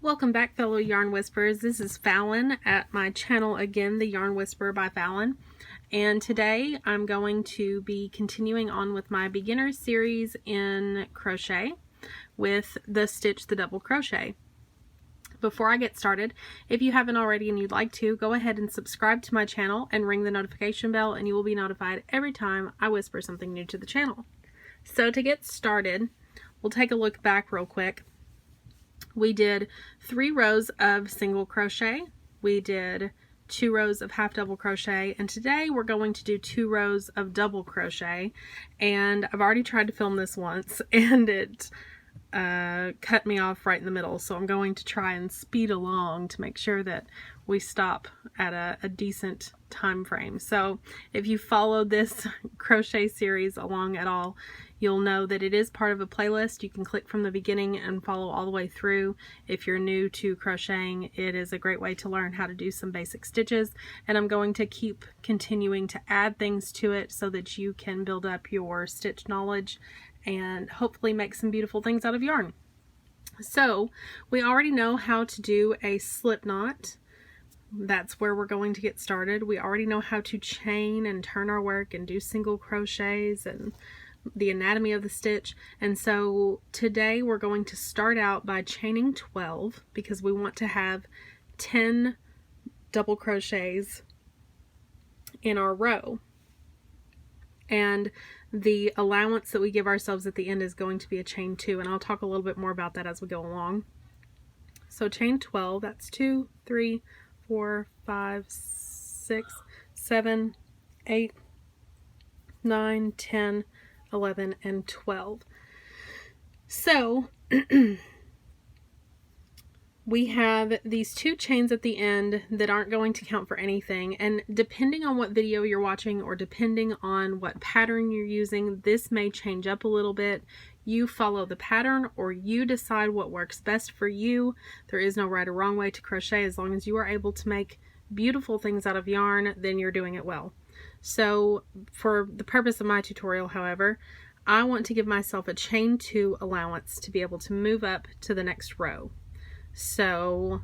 Welcome back, fellow yarn whisperers. This is Fallon at my channel again, The Yarn Whisperer by Fallon. And today I'm going to be continuing on with my beginner series in crochet with the Stitch the Double Crochet. Before I get started, if you haven't already and you'd like to, go ahead and subscribe to my channel and ring the notification bell, and you will be notified every time I whisper something new to the channel. So to get started, we'll take a look back real quick. We did 3 rows of single crochet, we did 2 rows of half double crochet, and today we're going to do 2 rows of double crochet. And I've already tried to film this once and it cut me off right in the middle, so I'm going to try and speed along to make sure that we stop at a decent time frame. So if you followed this crochet series along at all, you'll know that it is part of a playlist. You can click from the beginning and follow all the way through. If you're new to crocheting, it is a great way to learn how to do some basic stitches, and I'm going to keep continuing to add things to it so that you can build up your stitch knowledge and hopefully make some beautiful things out of yarn. So we already know how to do a slip knot. That's where we're going to get started. We already know how to chain and turn our work and do single crochets and the anatomy of the stitch. And so today we're going to start out by chaining 12 because we want to have 10 double crochets in our row. And the allowance that we give ourselves at the end is going to be a chain 2, and I'll talk a little bit more about that as we go along. So chain 12, that's 2, 3, 4, 5, 6, 7, 8, 9, 10, 11, and 12. So we have these 2 chains at the end that aren't going to count for anything, and depending on what video you're watching or depending on what pattern you're using, this may change up a little bit. You follow the pattern or you decide what works best for you. There is no right or wrong way to crochet. As long as you are able to make beautiful things out of yarn, then you're doing it well. So for the purpose of my tutorial, however, I want to give myself a chain 2 allowance to be able to move up to the next row. So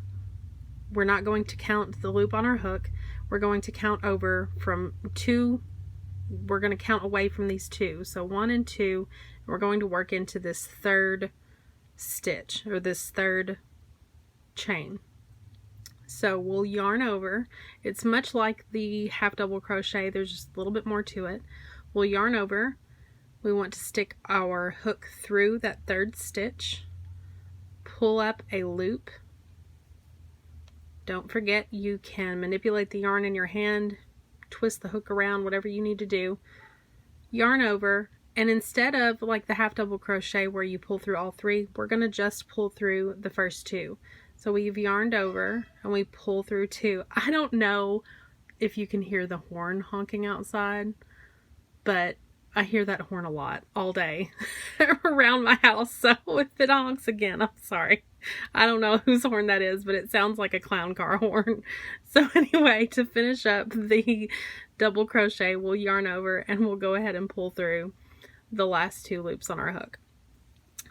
we're not going to count the loop on our hook. We're going to count over from 2. We're going to count away from these 2. So 1 and 2. And we're going to work into this 3rd stitch or this 3rd chain. So we'll yarn over. It's much like the half double crochet. There's just a little bit more to it. We'll yarn over. We want to stick our hook through that 3rd stitch. Pull up a loop. Don't forget, you can manipulate the yarn in your hand, twist the hook around, whatever you need to do. Yarn over, and instead of like the half double crochet where you pull through all 3, we're going to just pull through the first 2. So we've yarned over and we pull through 2. I don't know if you can hear the horn honking outside, but I hear that horn a lot all day around my house, so if it honks again, I'm sorry. I don't know whose horn that is, but it sounds like a clown car horn. So anyway, to finish up the double crochet, we'll yarn over and we'll go ahead and pull through the last 2 loops on our hook.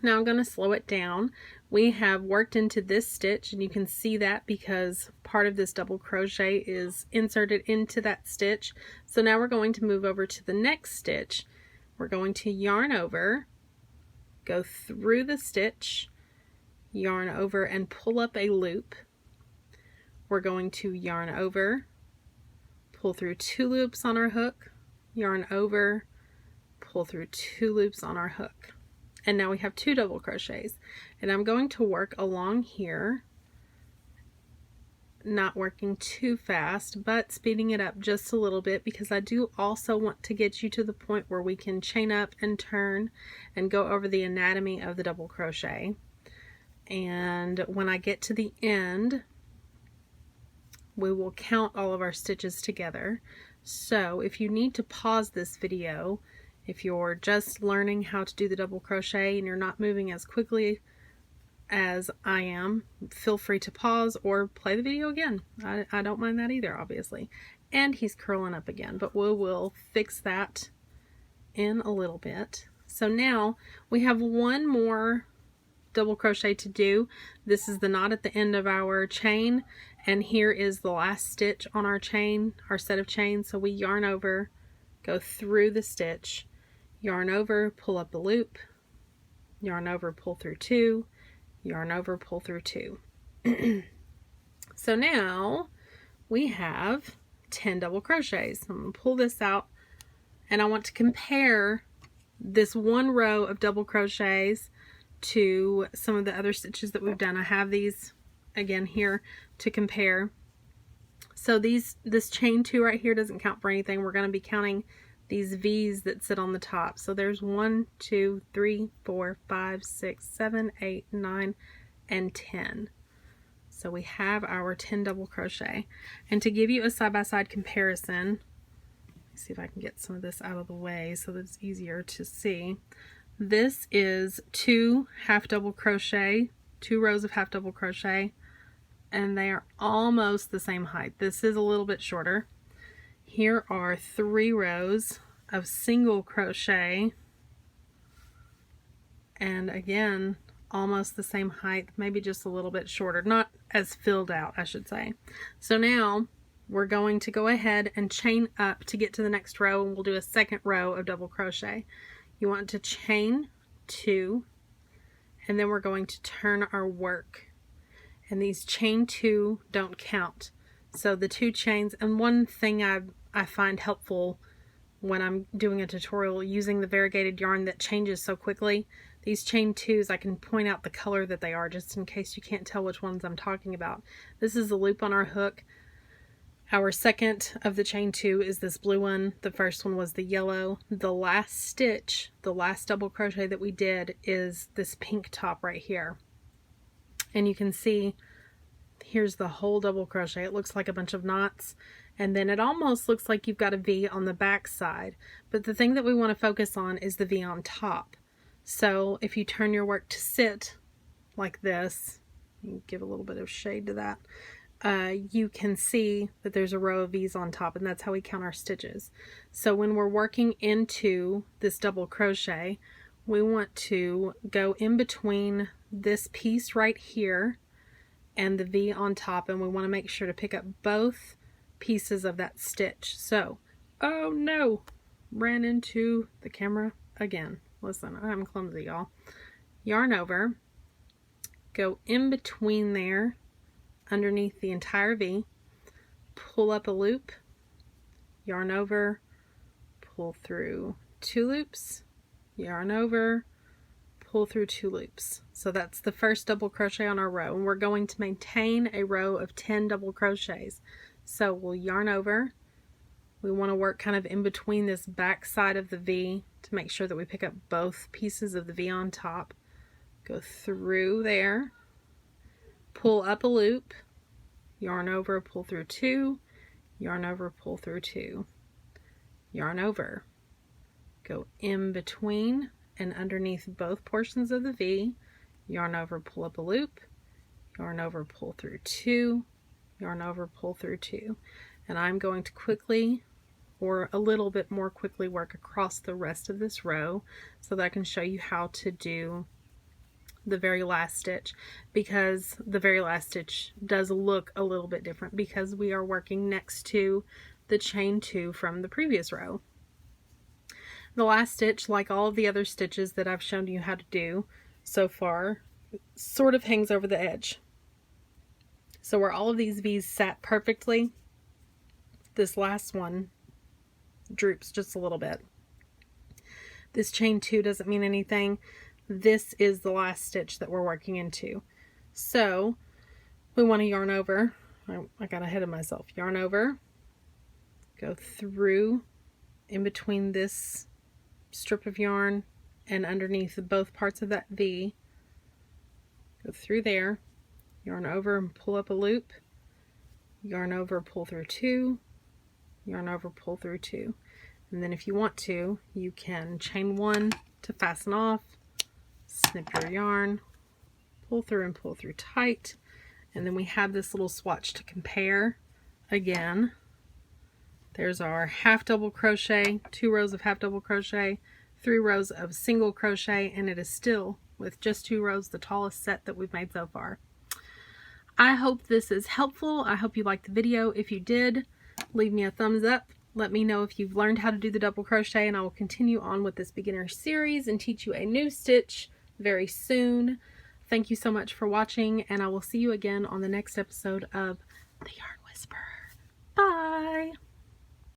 Now I'm going to slow it down. We have worked into this stitch, and you can see that because part of this double crochet is inserted into that stitch. So now we're going to move over to the next stitch. We're going to yarn over, go through the stitch, yarn over and pull up a loop. We're going to yarn over, pull through 2 loops on our hook, yarn over, pull through 2 loops on our hook. And now we have 2 double crochets, and I'm going to work along here, not working too fast, but speeding it up just a little bit because I do also want to get you to the point where we can chain up and turn and go over the anatomy of the double crochet. And when I get to the end, we will count all of our stitches together. So if you need to pause this video, if you're just learning how to do the double crochet and you're not moving as quickly as I am, feel free to pause or play the video again. I don't mind that either, obviously. And he's curling up again, but we will fix that in a little bit. So now we have one more double crochet to do. This is the knot at the end of our chain, and here is the last stitch on our chain, our set of chains. So we yarn over, go through the stitch, yarn over, pull up a loop, yarn over, pull through 2, yarn over, pull through 2. So now we have 10 double crochets. I'm going to pull this out, and I want to compare this one row of double crochets to some of the other stitches that we've done. I have these again here to compare. So this chain 2 right here doesn't count for anything. We're going to be counting these V's that sit on the top. So there's 1, 2, 3, 4, 5, 6, 7, 8, 9, and 10. So we have our 10 double crochet. And to give you a side-by-side comparison, let's see if I can get some of this out of the way so that it's easier to see. This is 2 half double crochet, 2 rows of half double crochet, and they are almost the same height. This is a little bit shorter. Here are 3 rows of single crochet, and again, almost the same height, maybe just a little bit shorter, not as filled out, I should say. So now we're going to go ahead and chain up to get to the next row, and we'll do a second row of double crochet. You want to chain 2, and then we're going to turn our work, and these chain 2 don't count. So the 2 chains, and one thing I find helpful when I'm doing a tutorial using the variegated yarn that changes so quickly, these chain 2s, I can point out the color that they are just in case you can't tell which ones I'm talking about. This is the loop on our hook. Our second of the chain 2 is this blue one. The first one was the yellow. The last stitch, the last double crochet that we did, is this pink top right here. And you can see here's the whole double crochet. It looks like a bunch of knots, and then it almost looks like you've got a V on the back side. But the thing that we want to focus on is the V on top. So if you turn your work to sit like this, you give a little bit of shade to that, you can see that there's a row of V's on top, and that's how we count our stitches. So when we're working into this double crochet, we want to go in between this piece right here and the V on top, and we want to make sure to pick up both pieces of that stitch. So, oh no, ran into the camera again. Listen, I'm clumsy, y'all. Yarn over, go in between there, underneath the entire V, pull up a loop, yarn over, pull through 2 loops, yarn over, pull through 2 loops. So that's the first double crochet on our row, and we're going to maintain a row of 10 double crochets. So we'll yarn over. We want to work kind of in between this back side of the V to make sure that we pick up both pieces of the V on top. Go through there, pull up a loop, yarn over, pull through 2, yarn over, pull through 2, yarn over, go in between and underneath both portions of the V, yarn over, pull up a loop, yarn over, pull through 2, yarn over, pull through 2. And I'm going to quickly, or a little bit more quickly, work across the rest of this row so that I can show you how to do the very last stitch, because the very last stitch does look a little bit different because we are working next to the chain 2 from the previous row. The last stitch, like all of the other stitches that I've shown you how to do so far, sort of hangs over the edge. So where all of these V's sat perfectly, this last one droops just a little bit. This chain 2 doesn't mean anything. This is the last stitch that we're working into. So we want to yarn over. I got ahead of myself. Yarn over, go through in between this strip of yarn and underneath both parts of that V. Go through there, yarn over and pull up a loop, yarn over, pull through 2, yarn over, pull through 2. And then if you want to, you can chain 1 to fasten off, snip your yarn, pull through and pull through tight, and then we have this little swatch to compare. Again, there's our half double crochet, 2 rows of half double crochet, 3 rows of single crochet, and it is still with just 2 rows, the tallest set that we've made so far. I hope this is helpful. I hope you liked the video. If you did, leave me a thumbs up. Let me know if you've learned how to do the double crochet, and I will continue on with this beginner series and teach you a new stitch very soon. Thank you so much for watching, and I will see you again on the next episode of The Yarn Whisperer. Bye!